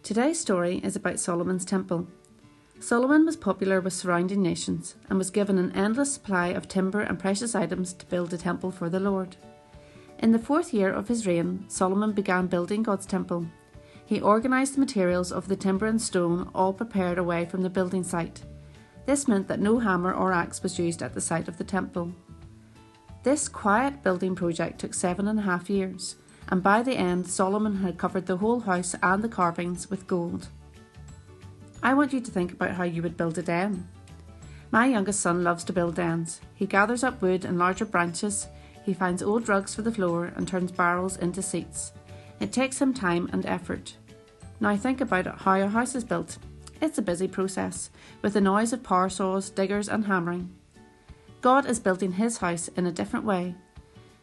Today's story is about Solomon's temple. Solomon was popular with surrounding nations and was given an endless supply of timber and precious items to build a temple for the Lord. In the 4th year of his reign, Solomon began building God's temple. He organised the materials of the timber and stone, all prepared away from the building site. This meant that no hammer or axe was used at the site of the temple. This quiet building project took 7.5 years, and by the end Solomon had covered the whole house and the carvings with gold. I want you to think about how you would build a den. My youngest son loves to build dens. He gathers up wood and larger branches, he finds old rugs for the floor and turns barrels into seats. It takes him time and effort. Now think about how a house is built. It's a busy process, with the noise of power saws, diggers and hammering. God is building his house in a different way.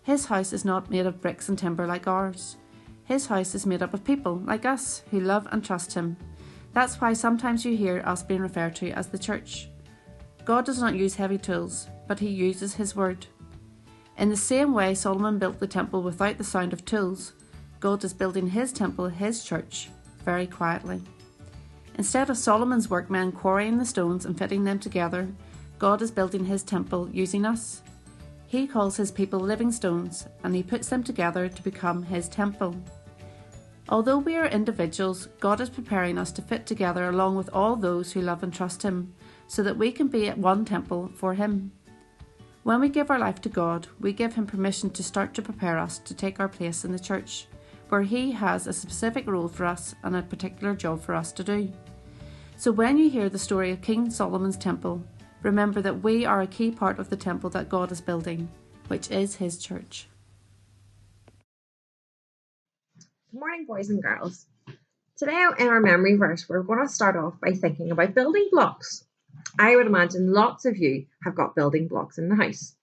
His house is not made of bricks and timber like ours. His house is made up of people like us who love and trust him. That's why sometimes you hear us being referred to as the church. God does not use heavy tools, but he uses his word. In the same way Solomon built the temple without the sound of tools, God is building his temple, his church, very quietly. Instead of Solomon's workmen quarrying the stones and fitting them together, God is building his temple using us. He calls his people living stones, and he puts them together to become his temple. Although we are individuals, God is preparing us to fit together along with all those who love and trust him, so that we can be at one temple for him. When we give our life to God, we give him permission to start to prepare us to take our place in the church, where he has a specific role for us and a particular job for us to do. So when you hear the story of King Solomon's temple, remember that we are a key part of the temple that God is building, which is his church. Good morning, boys and girls. Today in our memory verse, we're going to start off by thinking about building blocks. I would imagine lots of you have got building blocks in the house.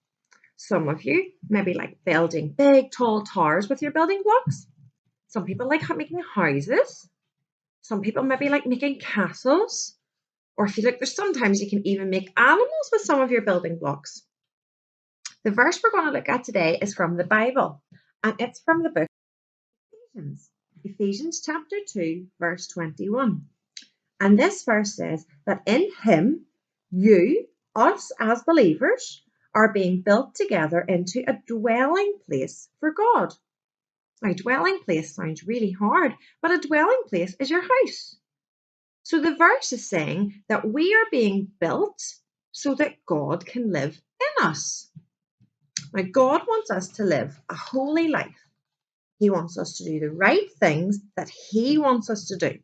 Some of you maybe like building big, tall towers with your building blocks. Some people like making houses. Some people maybe like making castles. Or if you look, there's sometimes you can even make animals with some of your building blocks. The verse we're going to look at today is from the Bible, and it's from the book of Ephesians. Ephesians chapter 2, verse 21. And this verse says that in him, you, us as believers, are being built together into a dwelling place for God. Now, dwelling place sounds really hard, but a dwelling place is your house. So the verse is saying that we are being built so that God can live in us. Now, God wants us to live a holy life. He wants us to do the right things that he wants us to do,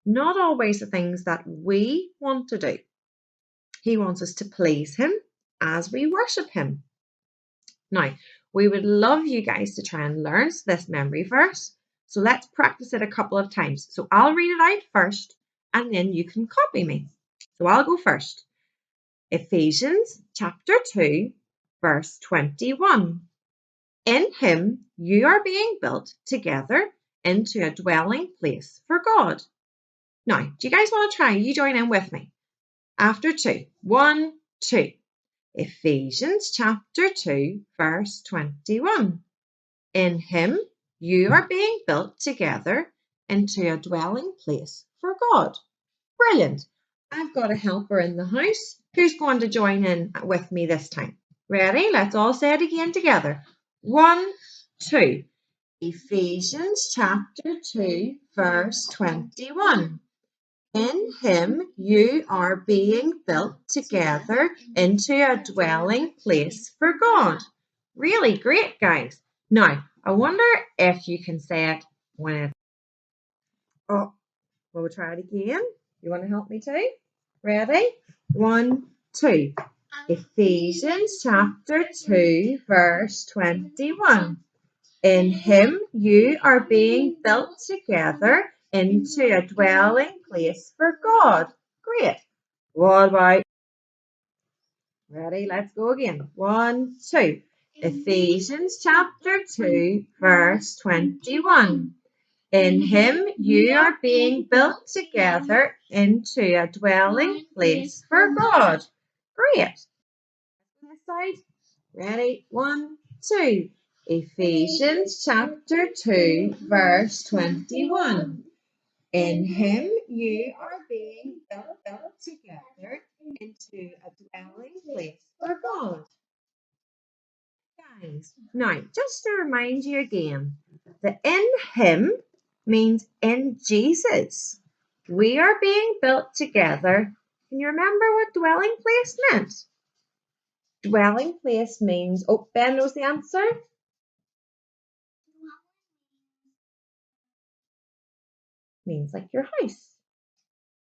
not always the things that we want to do. He wants us to please him as we worship him. Now, we would love you guys to try and learn this memory verse. So let's practice it a couple of times. So I'll read it out first, and then you can copy me. So I'll go first. Ephesians chapter 2, verse 21. In him you are being built together into a dwelling place for God. Now, do you guys want to try? You join in with me. After 2. 1, 2. Ephesians chapter 2, verse 21. In him you are being built together into a dwelling place for God. Brilliant. I've got a helper in the house. Who's going to join in with me this time? Ready? Let's all say it again together. 1, 2. Ephesians chapter 2, verse 21. In him you are being built together into a dwelling place for God. Really great, guys. Now, I wonder if you can say it when it's... Oh, we'll try it again. You want to help me too? Ready? 1, 2. Ephesians chapter 2, verse 21. In him you are being built together into a dwelling place for God. Great. What about? Ready? Let's go again. 1, 2. Ephesians chapter 2, verse 21. In him you are being built together into a dwelling place for God. Great. This side. Ready? 1, 2. Ephesians chapter 2, verse 21. In him you are being built together into a dwelling place for God. Guys, now just to remind you again, the in him means in Jesus. We are being built together. Can you remember what dwelling place meant? Dwelling place means, oh, Ben knows the answer. Means like your house.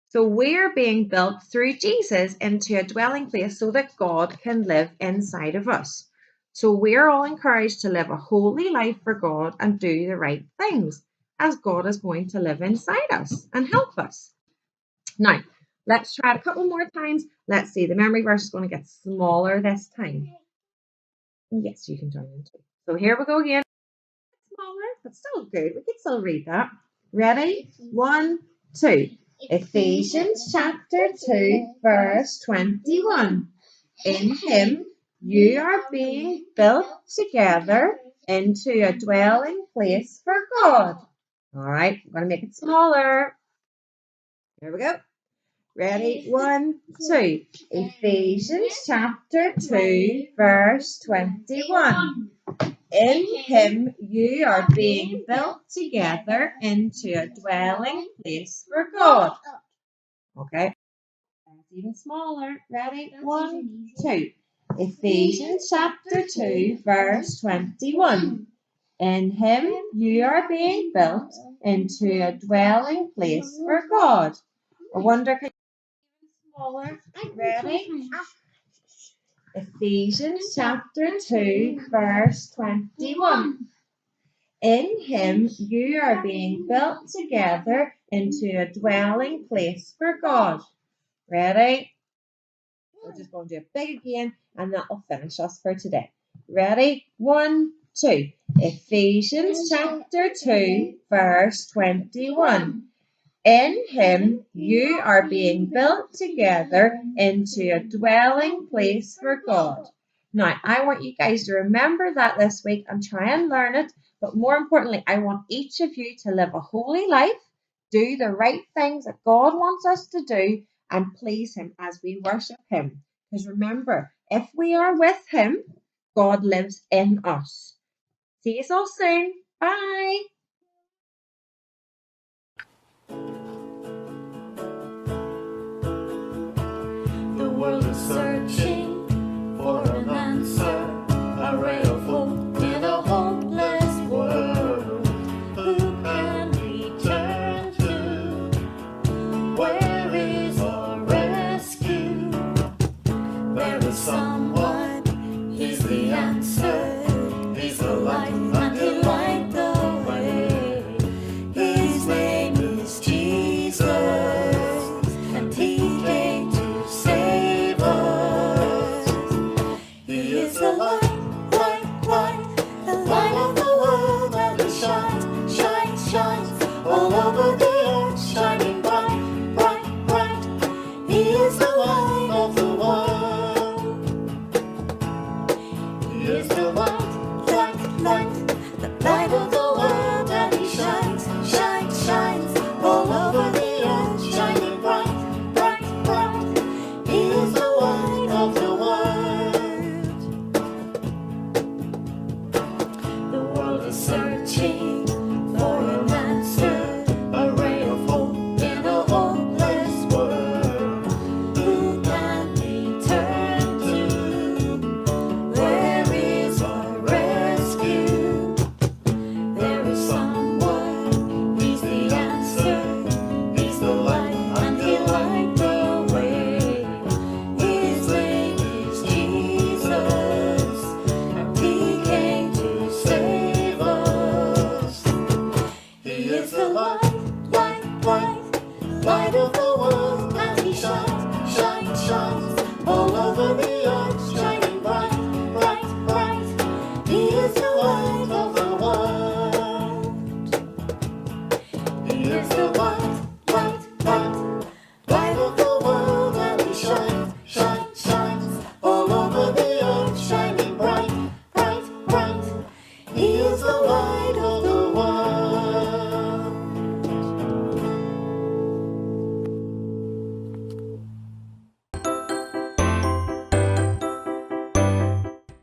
So we're being built through Jesus into a dwelling place so that God can live inside of us. So we're all encouraged to live a holy life for God and do the right things, as God is going to live inside us and help us. Now, let's try it a couple more times. Let's see, the memory verse is going to get smaller this time. Yes, you can join in too. So here we go again. Smaller, but still good. We can still read that. Ready? 1, 2. Ephesians chapter 2, verse 21. In him you are being built together into a dwelling place for God. All right, I'm going to make it smaller. Here we go. Ready? 1, 2. Ephesians chapter 2, verse 21. In him you are being built together into a dwelling place for God. Okay. That's even smaller. Ready? 1, 2. Ephesians chapter 2, verse 21. In him you are being built into a dwelling place for God. I wonder, can you smaller? Ready? Ephesians chapter 2, verse 21. In him you are being built together into a dwelling place for God. Ready? We're just going to do it big again, and that will finish us for today. Ready? 1, 2. Ephesians chapter 2, verse 21. In him you are being built together into a dwelling place for God. Now, I want you guys to remember that this week and try and learn it. But more importantly, I want each of you to live a holy life, do the right things that God wants us to do, and please him as we worship him. Because remember, if we are with him, God lives in us. See you all soon. Bye.